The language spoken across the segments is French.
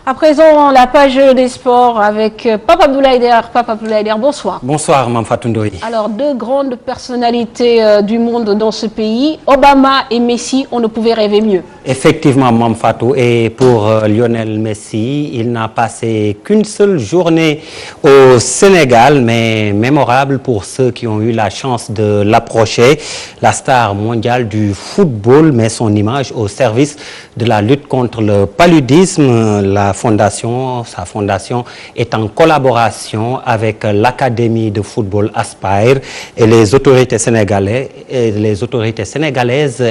À présent, la page des sports avec Pape Abdoulaye Der. Pape Abdoulaye Der, bonsoir. Bonsoir, Mme Fatou Ndoye. Alors, deux grandes personnalités du monde dans ce pays, Obama et Messi, on ne pouvait rêver mieux. Effectivement, Mme Fatou, et pour Lionel Messi, il n'a passé qu'une seule journée au Sénégal, mais mémorable pour ceux qui ont eu la chance de l'approcher. La star mondiale du football met son image au service de la lutte contre le paludisme. Sa fondation est en collaboration avec l'Académie de football Aspire et les autorités sénégalaises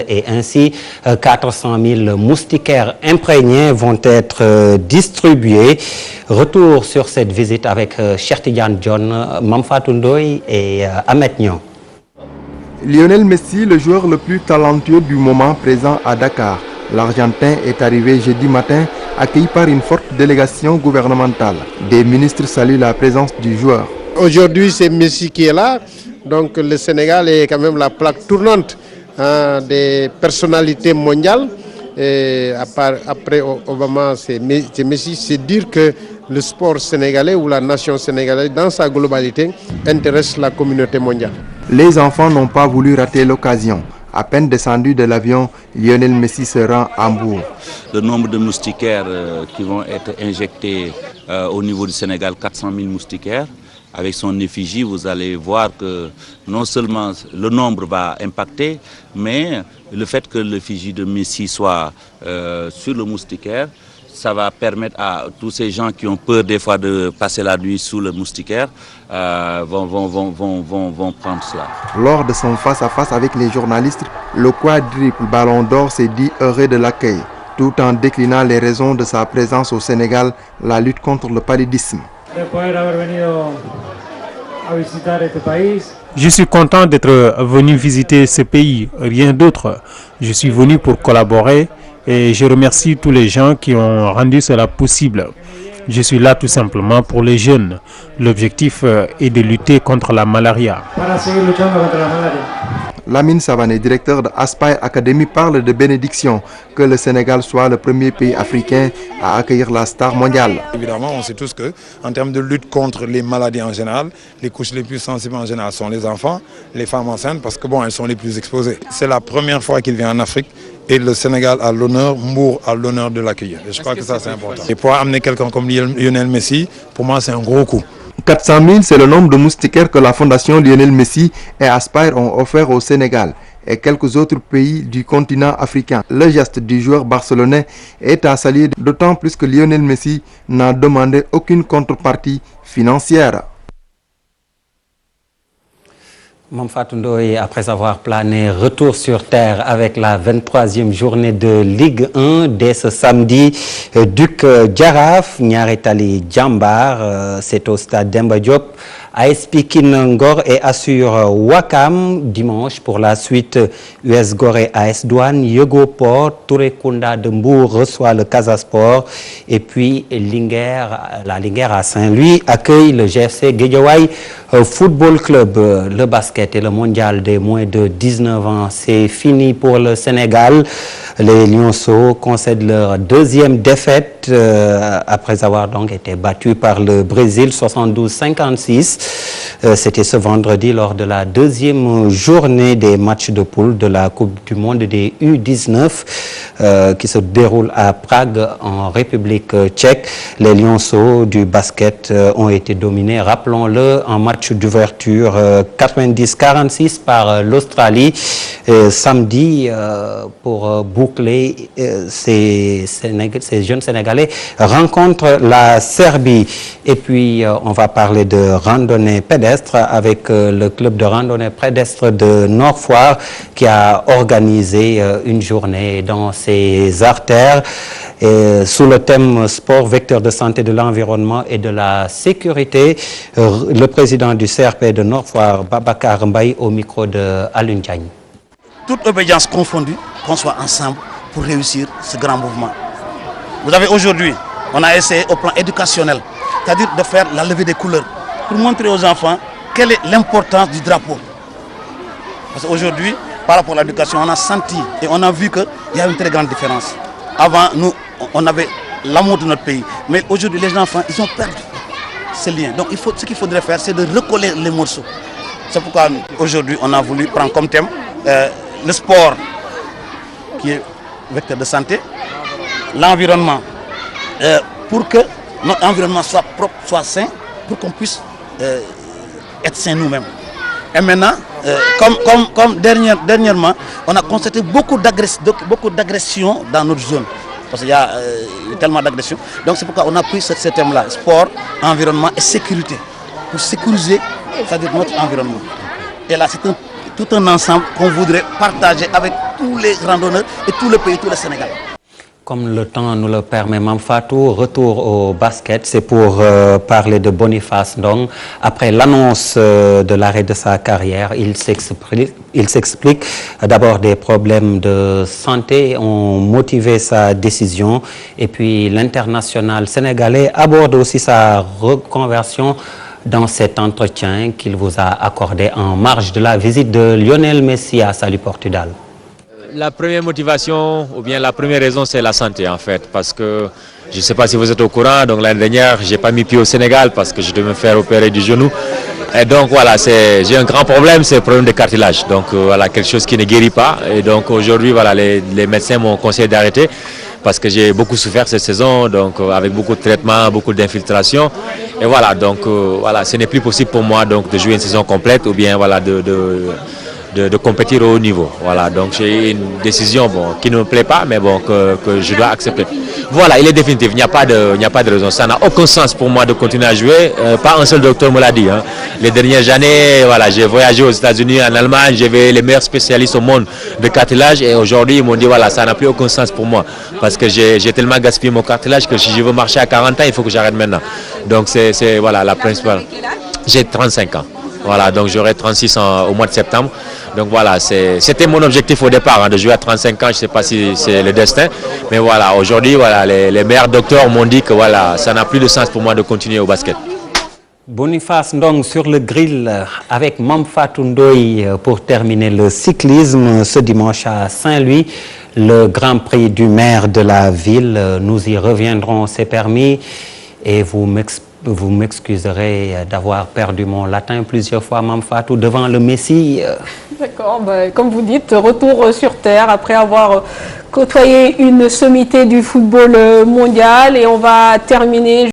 et ainsi 400 000 moustiquaires imprégnés vont être distribués. Retour sur cette visite avec Cheikh Tidiane John, Mame Fatou Ndoye et Ahmed Niang. Lionel Messi, le joueur le plus talentueux du moment présent à Dakar. L'Argentin est arrivé jeudi matin, accueilli par une forte délégation gouvernementale. Des ministres saluent la présence du joueur. Aujourd'hui, c'est Messi qui est là. Donc le Sénégal est quand même la plaque tournante des personnalités mondiales. Et après Obama, c'est Messi. C'est dire que le sport sénégalais ou la nation sénégalaise, dans sa globalité, intéresse la communauté mondiale. Les enfants n'ont pas voulu rater l'occasion. À peine descendu de l'avion, Lionel Messi se rend à Hambourg. Le nombre de moustiquaires qui vont être injectés au niveau du Sénégal, 400 000 moustiquaires. Avec son effigie, vous allez voir que non seulement le nombre va impacter, mais le fait que l'effigie de Messi soit sur le moustiquaire, ça va permettre à tous ces gens qui ont peur des fois de passer la nuit sous le moustiquaire, vont prendre cela. Lors de son face-à-face avec les journalistes, le quadruple Ballon d'Or s'est dit heureux de l'accueil, tout en déclinant les raisons de sa présence au Sénégal, la lutte contre le paludisme. Je suis content d'être venu visiter ce pays, rien d'autre. Je suis venu pour collaborer et je remercie tous les gens qui ont rendu cela possible. Je suis là tout simplement pour les jeunes. L'objectif est de lutter contre la malaria. Lamine Savané, directeur de Aspire Academy, parle de bénédiction, que le Sénégal soit le premier pays africain à accueillir la star mondiale. Évidemment, on sait tous qu'en termes de lutte contre les maladies en général, les couches les plus sensibles en général sont les enfants, les femmes enceintes, parce que elles sont les plus exposées. C'est la première fois qu'il vient en Afrique et le Sénégal a l'honneur, Mbour a l'honneur de l'accueillir. Je crois que ça c'est important. Et pour amener quelqu'un comme Lionel Messi, pour moi c'est un gros coup. 400 000, c'est le nombre de moustiquaires que la fondation Lionel Messi et Aspire ont offert au Sénégal et quelques autres pays du continent africain. Le geste du joueur barcelonais est à saluer, d'autant plus que Lionel Messi n'a demandé aucune contrepartie financière. Mame Fatou Ndoye, après avoir plané, retour sur terre avec la 23e journée de Ligue 1 dès ce samedi. Duc Jaraaf, Niary Tally Jambar, c'est au stade Demba Diop. AS Pikine Ngor et assure Wakam dimanche. Pour la suite, US Gorée AS Douane, Yego Port, Touré Kunda de Mbour reçoit le Casa Sport. Et puis la Linguère à Saint-Louis accueille le GFC Guédiawaye Football Club. Le basket et le mondial des moins de 19 ans, c'est fini pour le Sénégal. Les Lionceaux concèdent leur deuxième défaite après avoir donc été battus par le Brésil 72-56. C'était ce vendredi lors de la deuxième journée des matchs de poule de la Coupe du Monde des U19 qui se déroule à Prague en République tchèque. Les Lionceaux du basket ont été dominés, rappelons-le, en match d'ouverture 90-46 par l'Australie. Samedi, pour boucler, ces jeunes Sénégalais rencontrent la Serbie. Et puis, on va parler de randonnée pédestre avec le club de randonnée pédestre de Nord-Foire qui a organisé une journée dans ses artères. Sous le thème sport, vecteur de santé, de l'environnement et de la sécurité, le président du CRP de Nord-Foire, Babacar Mbaye, au micro de Alun Diagne. Toute obédience confondue, qu'on soit ensemble pour réussir ce grand mouvement. Vous avez aujourd'hui, on a essayé au plan éducationnel, c'est-à-dire de faire la levée des couleurs, pour montrer aux enfants quelle est l'importance du drapeau. Parce qu'aujourd'hui, par rapport à l'éducation, on a senti et on a vu qu'il y a une très grande différence. Avant, nous, on avait l'amour de notre pays. Mais aujourd'hui, les enfants, ils ont perdu ce lien. Donc ce qu'il faudrait faire, c'est de recoller les morceaux. C'est pourquoi aujourd'hui, on a voulu prendre comme thème le sport, qui est vecteur de santé, l'environnement, pour que notre environnement soit propre, soit sain, pour qu'on puisse être sains nous-mêmes. Et maintenant, comme dernièrement, on a constaté beaucoup d'agressions dans notre zone. Parce qu'il y a tellement d'agressions. Donc c'est pourquoi on a pris ce thème-là, sport, environnement et sécurité. Pour sécuriser, c'est-à-dire notre environnement. Et là, c'est tout un ensemble qu'on voudrait partager avec tous les randonneurs et tout le pays, tout le Sénégal. Comme le temps nous le permet, Mame Fatou, retour au basket, c'est pour parler de Boniface Ndong. Après l'annonce de l'arrêt de sa carrière, il s'explique d'abord des problèmes de santé ont motivé sa décision. Et puis l'international sénégalais aborde aussi sa reconversion dans cet entretien qu'il vous a accordé en marge de la visite de Lionel Messi à Saly Portudal. La première motivation, ou bien la première raison, c'est la santé en fait, parce que je ne sais pas si vous êtes au courant, donc l'année dernière, je n'ai pas mis pied au Sénégal parce que je devais me faire opérer du genou. Et donc voilà, j'ai un grand problème, c'est le problème de cartilage, donc voilà, quelque chose qui ne guérit pas. Et donc aujourd'hui, voilà, les médecins m'ont conseillé d'arrêter parce que j'ai beaucoup souffert cette saison, donc avec beaucoup de traitements, beaucoup d'infiltration. Et voilà, donc voilà, ce n'est plus possible pour moi donc, de jouer une saison complète ou bien voilà, de compétir au haut niveau. Voilà, donc j'ai une décision qui ne me plaît pas, mais bon, que je dois accepter. Voilà, il est définitif, il n'y a pas de raison. Ça n'a aucun sens pour moi de continuer à jouer. Pas un seul docteur me l'a dit. Hein. Les dernières années, voilà, j'ai voyagé aux États-Unis, en Allemagne, j'ai vu les meilleurs spécialistes au monde de cartilage et aujourd'hui, ils m'ont dit, voilà, ça n'a plus aucun sens pour moi. Parce que j'ai tellement gaspillé mon cartilage que si je veux marcher à 40 ans, il faut que j'arrête maintenant. Donc c'est voilà, la principale. J'ai 35 ans. Voilà, donc j'aurai 36 ans au mois de septembre. Donc voilà, c'était mon objectif au départ, hein, de jouer à 35 ans. Je ne sais pas si c'est le destin. Mais voilà, aujourd'hui, voilà, les meilleurs docteurs m'ont dit que voilà, ça n'a plus de sens pour moi de continuer au basket. Boniface Ndong sur le grill avec Mame Fatou Ndoye pour terminer le cyclisme ce dimanche à Saint-Louis. Le Grand Prix du maire de la ville, nous y reviendrons, c'est permis. Et vous m'excuserez d'avoir perdu mon latin plusieurs fois, Mame Fatou, devant le Messi. D'accord, comme vous dites, retour sur terre après avoir côtoyé une sommité du football mondial et on va terminer